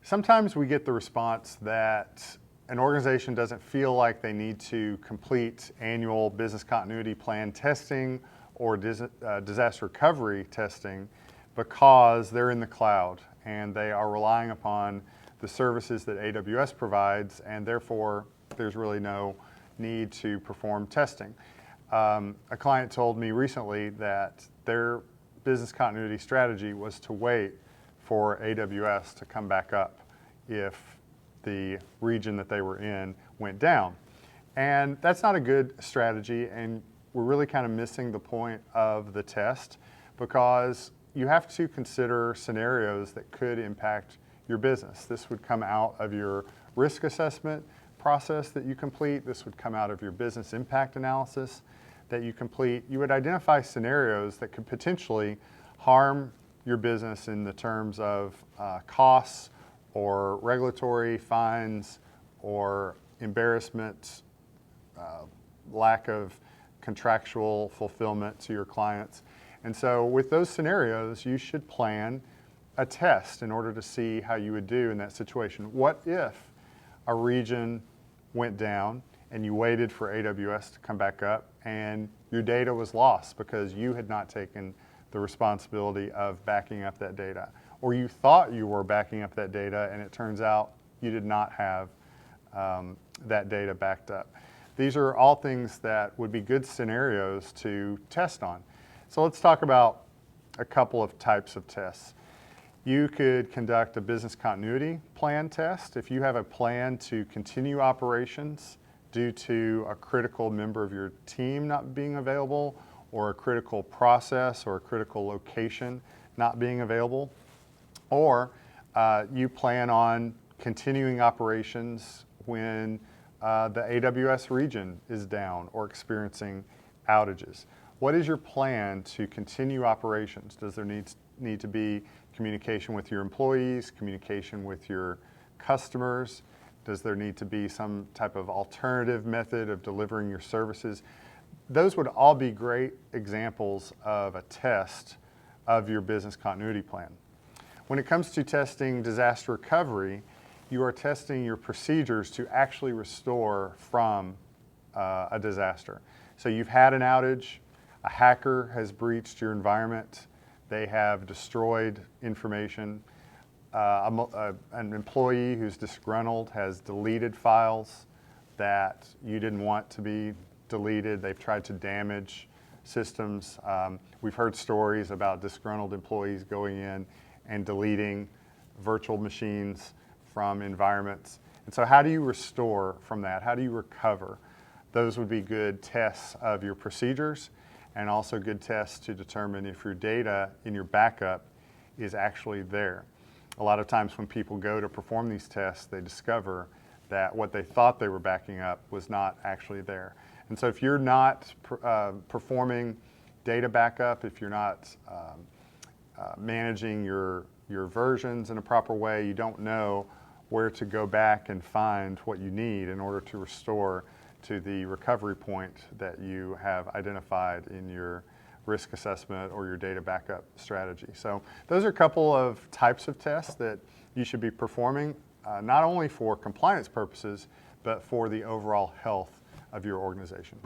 Sometimes we get the response that an organization doesn't feel like they need to complete annual business continuity plan testing or disaster recovery testing because they're in the cloud and they are relying upon the services that AWS provides, and therefore there's really no need to perform testing. A client told me recently that their business continuity strategy was to wait for AWS to come back up if the region that they were in went down. And that's not a good strategy, and we're really kind of missing the point of the test, because you have to consider scenarios that could impact your business. This would come out of your risk assessment process that you complete. This would come out of your business impact analysis that you complete. You would identify scenarios that could potentially harm your business in the terms of costs or regulatory fines or embarrassment, lack of contractual fulfillment to your clients. And so with those scenarios, you should plan a test in order to see how you would do in that situation. What if a region went down and you waited for AWS to come back up and your data was lost because you had not taken the responsibility of backing up that data? Or you thought you were backing up that data and it turns out you did not have that data backed up. These are all things that would be good scenarios to test on. So let's talk about a couple of types of tests. You could conduct a business continuity plan test. If you have a plan to continue operations due to a critical member of your team not being available, or a critical process or a critical location not being available, or you plan on continuing operations when the AWS region is down or experiencing outages. What is your plan to continue operations? Does there need to be communication with your employees, communication with your customers? Does there need to be some type of alternative method of delivering your services? Those would all be great examples of a test of your business continuity plan. When it comes to testing disaster recovery, you are testing your procedures to actually restore from a disaster. So you've had an outage, a hacker has breached your environment, they have destroyed information, an employee who's disgruntled has deleted files that you didn't want to be deleted, they've tried to damage systems. We've heard stories about disgruntled employees going in and deleting virtual machines from environments. And so how do you restore from that? How do you recover? Those would be good tests of your procedures, and also good tests to determine if your data in your backup is actually there. A lot of times when people go to perform these tests, they discover that what they thought they were backing up was not actually there. And so if you're not performing data backup, if you're not managing your versions in a proper way, you don't know where to go back and find what you need in order to restore to the recovery point that you have identified in your risk assessment or your data backup strategy. So those are a couple of types of tests that you should be performing, not only for compliance purposes, but for the overall health of your organization.